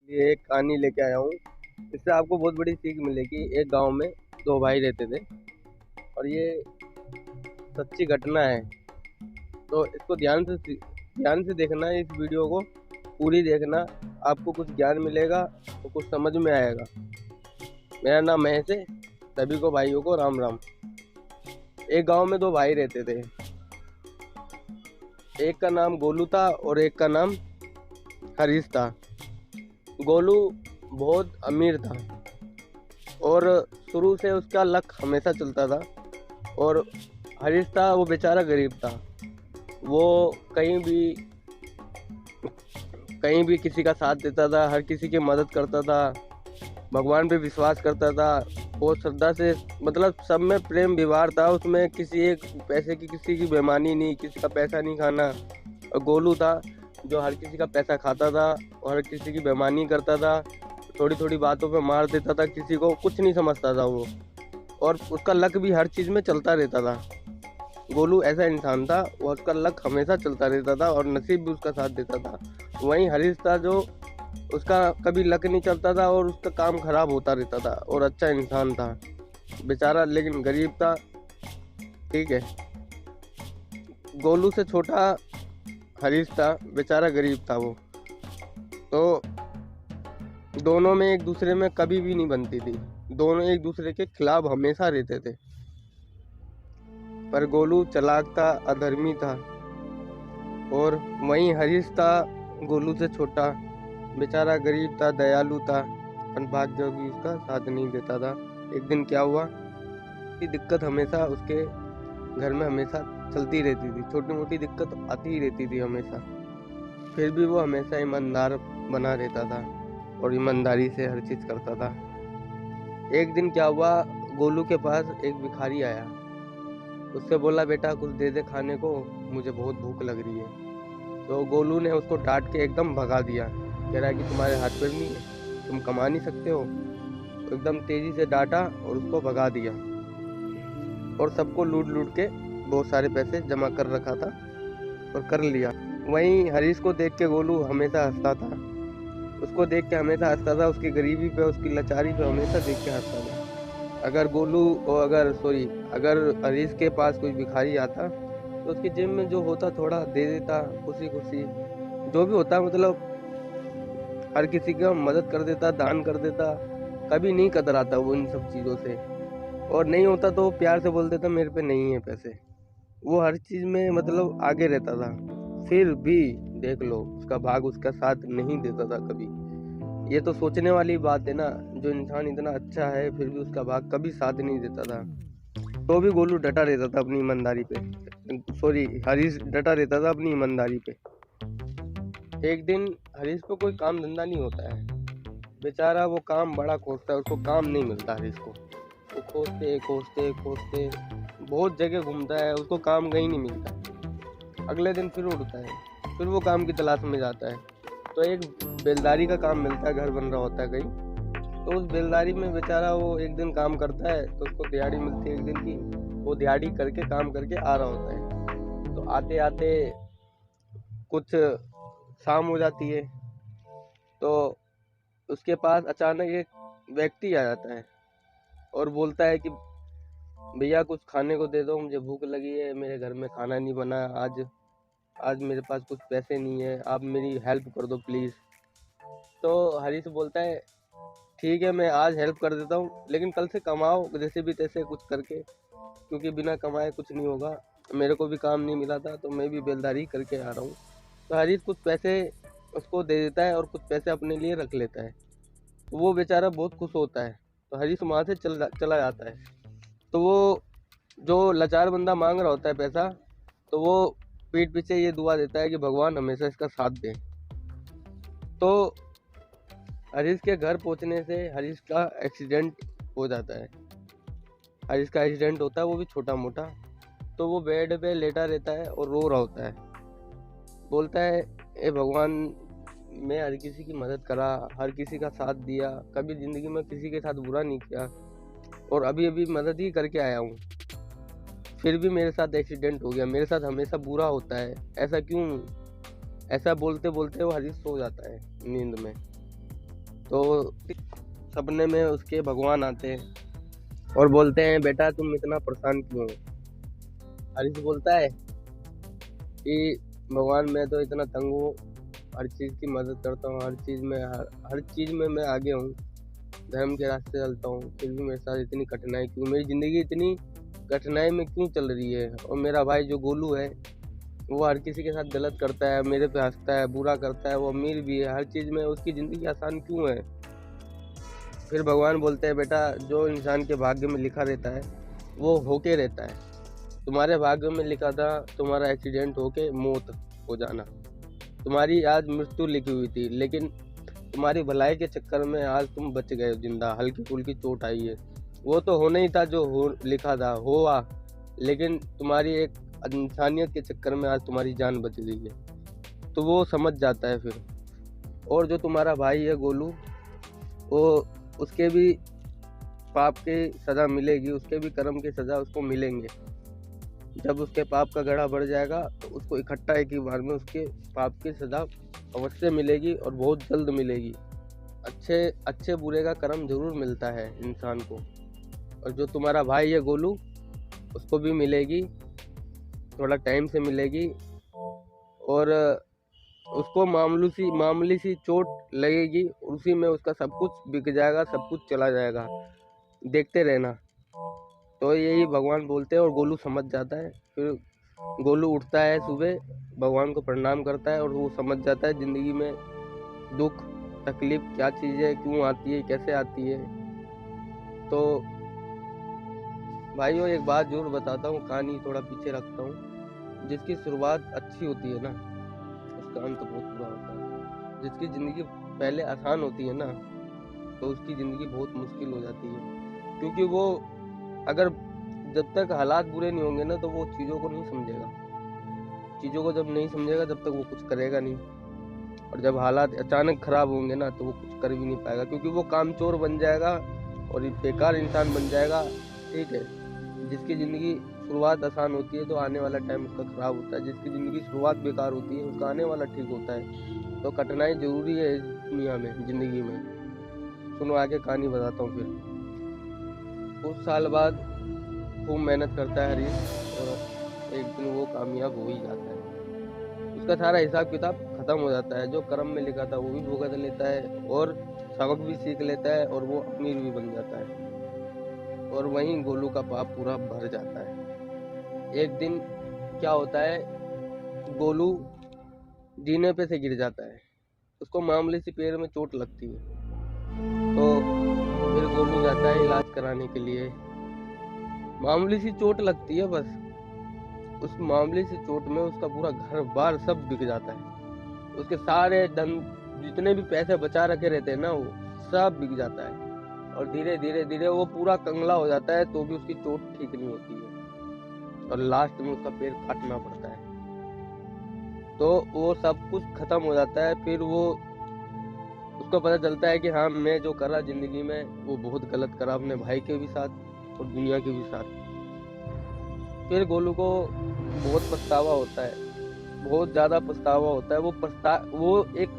ये एक कहानी लेके आया हूँ। इससे आपको बहुत बड़ी सीख मिलेगी। एक गांव में दो भाई रहते थे और ये सच्ची घटना है। तो इसको ध्यान से देखना है, इस वीडियो को पूरी देखना। आपको कुछ ज्ञान मिलेगा तो कुछ समझ में आएगा। मेरा नाम महेश है। सभी को भाइयों को राम राम। एक गांव में दो भाई रहते थे। एक का नाम गोलू था और एक का नाम हरीश था। गोलू बहुत अमीर था और शुरू से उसका लक हमेशा चलता था। और हरीश था, वो बेचारा गरीब था। वो कहीं भी किसी का साथ देता था, हर किसी की मदद करता था, भगवान पे विश्वास करता था, बहुत श्रद्धा से। मतलब सब में प्रेम व्यवहार था उसमें। किसी एक पैसे की किसी की बेईमानी नहीं, किसी का पैसा नहीं खाना। और गोलू था जो हर किसी का पैसा खाता था और हर किसी की बेईमानी करता था। थोड़ी थोड़ी बातों पे मार देता था, किसी को कुछ नहीं समझता था वो। और उसका लक भी हर चीज़ में चलता रहता था। गोलू ऐसा इंसान था, वो उसका लक हमेशा चलता रहता था और नसीब भी उसका साथ देता था। वहीं हरीश था जो उसका कभी लक नहीं चलता था और उसका काम खराब होता रहता था और अच्छा इंसान था बेचारा, लेकिन गरीब था। ठीक है। गोलू से छोटा हरीश था, बेचारा गरीब था वो। तो दोनों में एक दूसरे में कभी भी नहीं बनती थी। दोनों एक दूसरे के खिलाफ हमेशा रहते थे। पर गोलू चालाक था, अधर्मी था। और वहीं हरीश था, गोलू से छोटा, बेचारा गरीब था, दयालु था, पर भाग्य भी उसका साथ नहीं देता था। एक दिन क्या हुआ कि दिक्कत हमेशा उसके घर में हमेशा चलती रहती थी। छोटी मोटी दिक्कत आती ही रहती थी हमेशा। फिर भी वो हमेशा ईमानदार बना रहता था और ईमानदारी से हर चीज़ करता था। एक दिन क्या हुआ, गोलू के पास एक भिखारी आया। उससे बोला, बेटा कुछ दे दे खाने को, मुझे बहुत भूख लग रही है। तो गोलू ने उसको डांट के एकदम भगा दिया। कह रहा है कि तुम्हारे हाथ पैर नहीं है, तुम कमा नहीं सकते हो। तो एकदम तेजी से डांटा और उसको भगा दिया। और सबको लूट लूट के बहुत सारे पैसे जमा कर रखा था और कर लिया। वहीं हरीश को देख के गोलू हमेशा हंसता था। उसको देख के हमेशा हंसता था, उसकी गरीबी पे, उसकी लाचारी पे हमेशा देख के हंसता था। अगर हरीश के पास कोई भिखारी आता तो उसकी जेब में जो होता थोड़ा दे देता, खुशी खुशी जो भी होता, मतलब हर किसी का मदद कर देता, दान कर देता। कभी नहीं कतराता वो इन सब चीज़ों से। और नहीं होता तो प्यार से बोल देता, मेरे पे नहीं है पैसे। वो हर चीज़ में मतलब आगे रहता था। फिर भी देख लो, उसका भाग उसका साथ नहीं देता था कभी। ये तो सोचने वाली बात है ना। जो इंसान इतना अच्छा है फिर भी उसका भाग कभी साथ नहीं देता था। तो भी गोलू डटा रहता था अपनी ईमानदारी पे। हरीश डटा रहता था अपनी ईमानदारी पे। एक दिन हरीश को कोई काम धंधा नहीं होता है। बेचारा वो काम बड़ा खोजता है, उसको काम नहीं मिलता हरीश को। वो खोजते खोजते खोजते बहुत जगह घूमता है, उसको काम कहीं नहीं मिलता। अगले दिन फिर उठता है, फिर वो काम की तलाश में जाता है। तो एक बेलदारी का काम मिलता है, घर बन रहा होता है कहीं। तो उस बेलदारी में बेचारा वो एक दिन काम करता है तो उसको दिहाड़ी मिलती है एक दिन की। वो दिहाड़ी करके काम करके आ रहा होता है। तो आते आते कुछ शाम हो जाती है। तो उसके पास अचानक एक व्यक्ति आ जाता है और बोलता है कि भैया कुछ खाने को दे दो, मुझे भूख लगी है, मेरे घर में खाना नहीं बना आज। आज मेरे पास कुछ पैसे नहीं है, आप मेरी हेल्प कर दो प्लीज़। तो हरीश बोलता है, ठीक है मैं आज हेल्प कर देता हूँ, लेकिन कल से कमाओ जैसे भी तैसे कुछ करके, क्योंकि बिना कमाए कुछ नहीं होगा। मेरे को भी काम नहीं मिला था तो मैं भी बेलदारी करके आ रहा हूँ। तो हरीश कुछ पैसे उसको दे देता है और कुछ पैसे अपने लिए रख लेता है। तो वो बेचारा बहुत खुश होता है। तो हरीश वहाँ से चला जाता है। तो वो जो लाचार बंदा मांग रहा होता है पैसा, तो वो पीठ पीछे ये दुआ देता है कि भगवान हमेशा इसका साथ दे। तो हरीश के घर पहुंचने से हरीश का एक्सीडेंट हो जाता है। हरीश का एक्सीडेंट होता है, वो भी छोटा मोटा। तो वो बेड पे लेटा रहता है और रो रहा होता है। बोलता है, ए भगवान, मैं हर किसी की मदद करा, हर किसी का साथ दिया, कभी ज़िंदगी में किसी के साथ बुरा नहीं किया और अभी अभी मदद ही करके आया हूँ। फिर भी मेरे साथ एक्सीडेंट हो गया, मेरे साथ हमेशा बुरा होता है, ऐसा क्यों? ऐसा बोलते बोलते वो हरीश सो जाता है नींद में। तो सपने में उसके भगवान आते हैं और बोलते हैं बेटा तुम इतना परेशान क्यों हो। हरीश बोलता है कि भगवान मैं तो इतना तंग हूँ, हर चीज़ की मदद करता हूँ, हर चीज़ में मैं आगे हूँ, धर्म के रास्ते चलता हूँ, फिर भी मेरे साथ इतनी कठिनाई क्यों, मेरी ज़िंदगी इतनी कठिनाई में क्यों चल रही है। और मेरा भाई जो गोलू है वो हर किसी के साथ गलत करता है, मेरे पे हंसता है, बुरा करता है, वो अमीर भी है, हर चीज़ में उसकी ज़िंदगी आसान क्यों है। फिर भगवान बोलते हैं बेटा जो इंसान के भाग्य में लिखा रहता है वो होके रहता है। तुम्हारे भाग्य में लिखा था तुम्हारा एक्सीडेंट होके मौत हो जाना, तुम्हारी आज मृत्यु लिखी हुई थी, लेकिन तुम्हारी भलाई के चक्कर में आज तुम बच गए हो जिंदा, हल्की फुल्की चोट आई है। वो तो होना ही था जो हो लिखा था हुआ, लेकिन तुम्हारी एक इंसानियत के चक्कर में आज तुम्हारी जान बच गई है। तो वो समझ जाता है फिर। और जो तुम्हारा भाई है गोलू, वो उसके भी पाप की सज़ा मिलेगी, उसके भी कर्म की सज़ा उसको मिलेंगे। जब उसके पाप का गड़ा बढ़ जाएगा तो उसको इकट्ठा एक ही बार में उसके पाप की सज़ा अवश्य मिलेगी और बहुत जल्द मिलेगी। अच्छे बुरे का कर्म जरूर मिलता है इंसान को। और जो तुम्हारा भाई है गोलू, उसको भी मिलेगी, थोड़ा टाइम से मिलेगी, और उसको मामूली सी चोट लगेगी, उसी में उसका सब कुछ बिक जाएगा, सब कुछ चला जाएगा, देखते रहना। तो यही भगवान बोलते हैं और गोलू समझ जाता है। फिर गोलू उठता है सुबह, भगवान को प्रणाम करता है और वो समझ जाता है ज़िंदगी में दुख तकलीफ क्या चीज़ है, क्यों आती है, कैसे आती है। तो भाइयों एक बात जरूर बताता हूँ, कहानी थोड़ा पीछे रखता हूँ। जिसकी शुरुआत अच्छी होती है ना, उसका अंत बहुत बुरा होता है। जिसकी ज़िंदगी पहले आसान होती है ना, तो उसकी ज़िंदगी बहुत मुश्किल हो जाती है। क्योंकि वो अगर जब तक हालात बुरे नहीं होंगे ना, तो वो चीज़ों को नहीं समझेगा। चीज़ों को जब नहीं समझेगा तब तक वो कुछ करेगा नहीं। और जब हालात अचानक ख़राब होंगे ना, तो वो कुछ कर भी नहीं पाएगा, क्योंकि वो कामचोर बन जाएगा और एक बेकार इंसान बन जाएगा। ठीक है, जिसकी ज़िंदगी शुरुआत आसान होती है तो आने वाला टाइम उसका ख़राब होता है। जिसकी ज़िंदगी शुरुआत बेकार होती है उसका आने वाला ठीक होता है। तो कठिनाई ज़रूरी है इस दुनिया में, ज़िंदगी में। सुनो आगे कहानी बताता हूँ। फिर कुछ साल बाद खूब मेहनत करता है हरीश और एक दिन वो कामयाब हो ही जाता है। उसका सारा हिसाब किताब ख़त्म हो जाता है, जो कर्म में लिखा था वो भी भुगत लेता है और सबक भी सीख लेता है और वो अमीर भी बन जाता है। और वहीं गोलू का पाप पूरा भर जाता है। एक दिन क्या होता है, गोलू जीने पे से गिर जाता है, उसको मामूली सी पैर में चोट लगती है। तो फिर गोलू जाता है इलाज कराने के लिए। मामूली सी चोट लगती है बस, उस मामूली सी चोट में उसका पूरा घर बार सब बिक जाता है। उसके सारे धन जितने भी पैसे बचा रखे रहते हैं ना, वो सब बिक जाता है। और धीरे धीरे धीरे वो पूरा कंगला हो जाता है, तो भी उसकी चोट ठीक नहीं होती है और लास्ट में उसका पैर काटना पड़ता है। तो वो सब कुछ खत्म हो जाता है। फिर वो उसको पता चलता है कि हाँ मैं जो करा जिंदगी में वो बहुत गलत करा, अपने भाई के भी साथ और दुनिया के भी साथ। फिर गोलू को बहुत पछतावा होता है, बहुत ज़्यादा पछतावा होता है। वो एक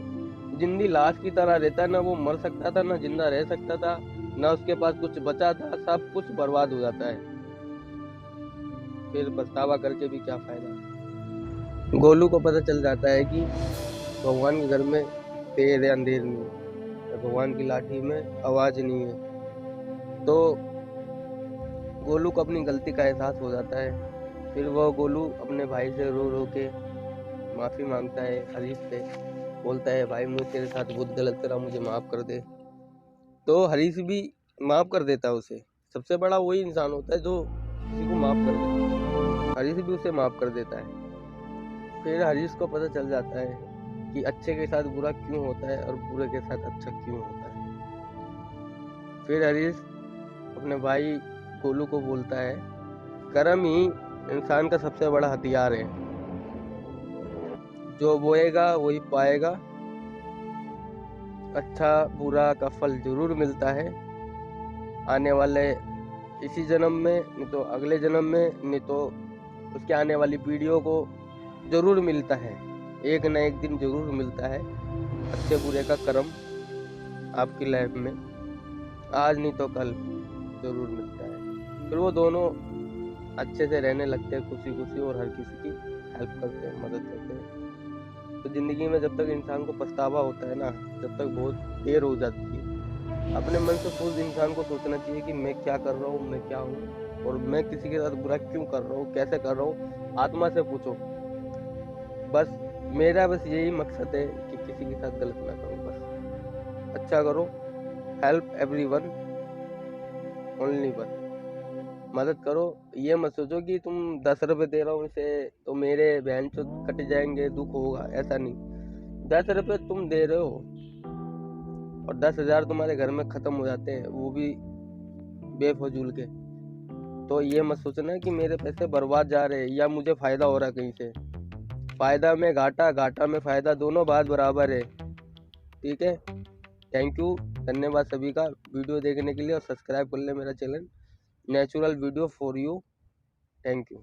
जिंदी लाश की तरह रहता है, ना वो मर सकता था ना जिंदा रह सकता था, ना उसके पास कुछ बचा था, सब कुछ बर्बाद हो जाता है। फिर पछतावा करके भी क्या फायदा। गोलू को पता चल जाता है कि भगवान के घर में देर है अंधेर नहीं है, भगवान की लाठी में आवाज नहीं है। तो गोलू को अपनी गलती का एहसास हो जाता है। फिर वह गोलू अपने भाई से रो रो के माफ़ी मांगता है हरीश से, बोलता है भाई मैं तेरे साथ बहुत गलत करा, मुझे माफ़ कर दे। तो हरीश भी माफ़ कर देता है उसे। सबसे बड़ा वही इंसान होता है जो किसी को माफ़ कर देता है। हरीश भी उसे माफ़ कर देता है। फिर हरीश को पता चल जाता है कि अच्छे के साथ बुरा क्यों होता है और बुरे के साथ अच्छा क्यों होता है। फिर हरीश अपने भाई गोलू को बोलता है कर्म ही इंसान का सबसे बड़ा हथियार है, जो बोएगा वही पाएगा। अच्छा बुरा का फल जरूर मिलता है, आने वाले इसी जन्म में, नहीं तो अगले जन्म में, नहीं तो उसके आने वाली पीढ़ियों को जरूर मिलता है। एक न एक दिन जरूर मिलता है अच्छे बुरे का कर्म आपकी लाइफ में, आज नहीं तो कल ज़रूर मिलता है। फिर वो दोनों अच्छे से रहने लगते हैं, खुशी खुशी, और हर किसी की हेल्प करते हैं, मदद करते हैं। तो ज़िंदगी में जब तक इंसान को पछतावा होता है ना, जब तक बहुत देर हो जाती है, अपने मन से खुद इंसान को सोचना चाहिए कि मैं क्या कर रहा हूँ, मैं क्या हूँ, और मैं किसी के साथ बुरा क्यों कर रहा हूँ, कैसे कर रहा हूँ। आत्मा से पूछो। बस मेरा बस यही मकसद है कि किसी के साथ गलत ना करूँ, बस अच्छा करो। Help everyone, only one. मदद करो। ये मत सोचो कि तुम 10 रुपए दे रहा हूँ इसे तो मेरे बहन चो कट जाएंगे, दुख होगा, ऐसा नहीं। 10 रुपए तुम दे रहे हो और 10,000 तुम्हारे घर में खत्म हो जाते हैं, वो भी बेफजूल के। तो ये मत सोचना कि मेरे पैसे बर्बाद जा रहे हैं या मुझे फायदा हो रहा है कहीं से। फायदा में घाटा, घाटा में फायदा, दोनों बात बराबर है। ठीक है। थैंक यू, धन्यवाद सभी का वीडियो देखने के लिए, और सब्सक्राइब कर ले मेरा channel natural video for you. Thank you.